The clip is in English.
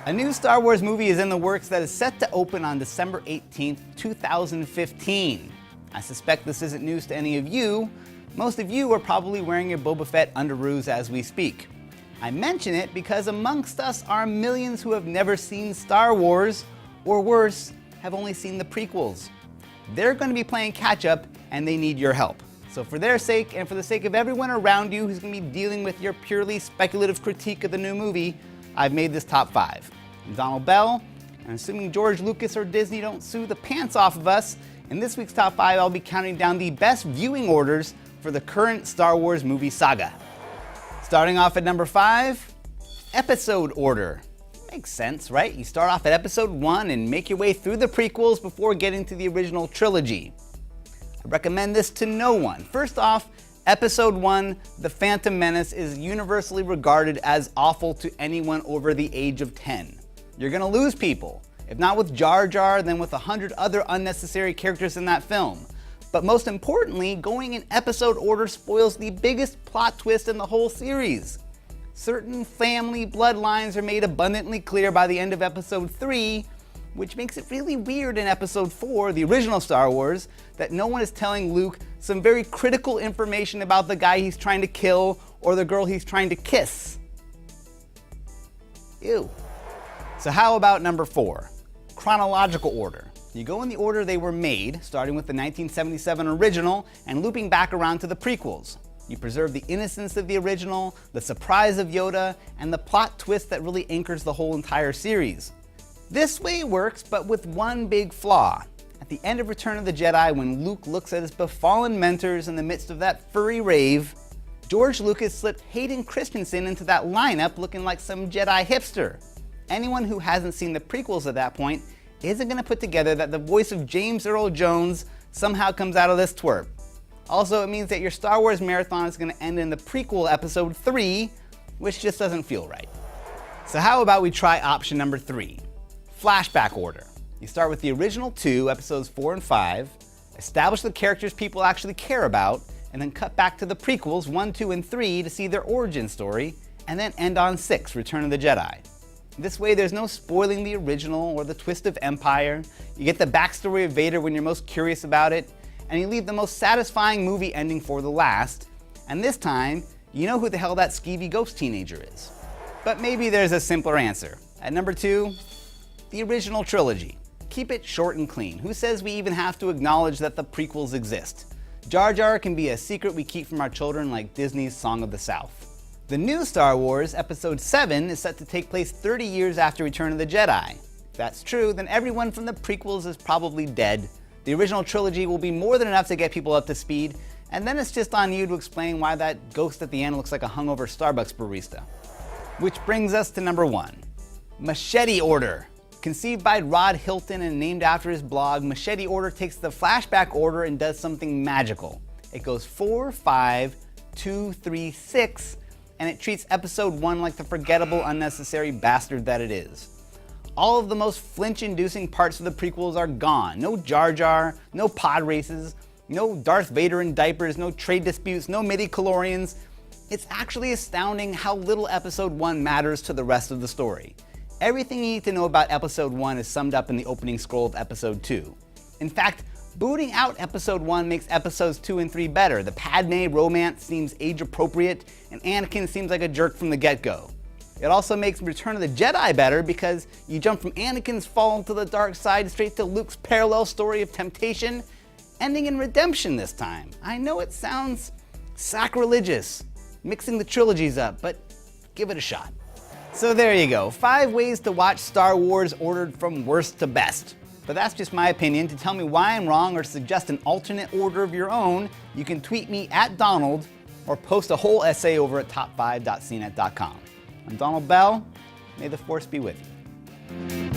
A new Star Wars movie is in the works that is set to open on December 18th, 2015. I suspect this isn't news to any of you. Most of you are probably wearing your Boba Fett underoos as we speak. I mention it because amongst us are millions who have never seen Star Wars, or worse, have only seen the prequels. They're going to be playing catch up and they need your help. So for their sake and for the sake of everyone around you who's going to be dealing with your purely speculative critique of the new movie, I've made this top 5. I'm Donald Bell, and assuming George Lucas or Disney don't sue the pants off of us, in this week's top 5 I'll be counting down the best viewing orders for the current Star Wars movie saga. Starting off at number 5, episode order. Makes sense, right? You start off at episode 1 and make your way through the prequels before getting to the original trilogy. I recommend this to no one. First off, episode 1, The Phantom Menace, is universally regarded as awful to anyone over the age of 10. You're gonna lose people. If not with Jar Jar, then with 100 other unnecessary characters in that film. But most importantly, going in episode order spoils the biggest plot twist in the whole series. Certain family bloodlines are made abundantly clear by the end of episode 3, which makes it really weird in episode 4, the original Star Wars, that no one is telling Luke some very critical information about the guy he's trying to kill or the girl he's trying to kiss. Ew. So how about number 4? Chronological order. You go in the order they were made, starting with the 1977 original and looping back around to the prequels. You preserve the innocence of the original, the surprise of Yoda, and the plot twist that really anchors the whole entire series. This way works, but with one big flaw. At the end of Return of the Jedi, when Luke looks at his befallen mentors in the midst of that furry rave, George Lucas slipped Hayden Christensen into that lineup looking like some Jedi hipster. Anyone who hasn't seen the prequels at that point isn't going to put together that the voice of James Earl Jones somehow comes out of this twerp. Also, it means that your Star Wars marathon is going to end in the prequel episode 3, which just doesn't feel right. So how about we try option number 3? Flashback order. You start with the original 2, episodes 4 and 5, establish the characters people actually care about, and then cut back to the prequels 1, 2, and 3 to see their origin story, and then end on 6, Return of the Jedi. This way there's no spoiling the original or the twist of Empire, you get the backstory of Vader when you're most curious about it, and you leave the most satisfying movie ending for the last, and this time, you know who the hell that skeevy ghost teenager is. But maybe there's a simpler answer. At number 2, the original trilogy. Keep it short and clean. Who says we even have to acknowledge that the prequels exist? Jar Jar can be a secret we keep from our children like Disney's Song of the South. The new Star Wars, Episode 7, is set to take place 30 years after Return of the Jedi. If that's true, then everyone from the prequels is probably dead. The original trilogy will be more than enough to get people up to speed, and then it's just on you to explain why that ghost at the end looks like a hungover Starbucks barista. Which brings us to number 1. Machete Order. Conceived by Rod Hilton and named after his blog, Machete Order takes the flashback order and does something magical. It goes 4, 5, 2, 3, 6, and it treats episode 1 like the forgettable, unnecessary bastard that it is. All of the most flinch-inducing parts of the prequels are gone. No Jar Jar, no pod races, no Darth Vader in diapers, no trade disputes, no midi-chlorians. It's actually astounding how little episode 1 matters to the rest of the story. Everything you need to know about episode 1 is summed up in the opening scroll of episode 2. In fact, booting out episode 1 makes episodes 2 and 3 better. The Padme romance seems age-appropriate, and Anakin seems like a jerk from the get-go. It also makes Return of the Jedi better because you jump from Anakin's fall to the dark side straight to Luke's parallel story of temptation, ending in redemption this time. I know it sounds sacrilegious, mixing the trilogies up, but give it a shot. So there you go, 5 ways to watch Star Wars ordered from worst to best. But that's just my opinion. To tell me why I'm wrong or suggest an alternate order of your own, you can tweet me at Donald or post a whole essay over at top5.cnet.com. I'm Donald Bell. May the Force be with you.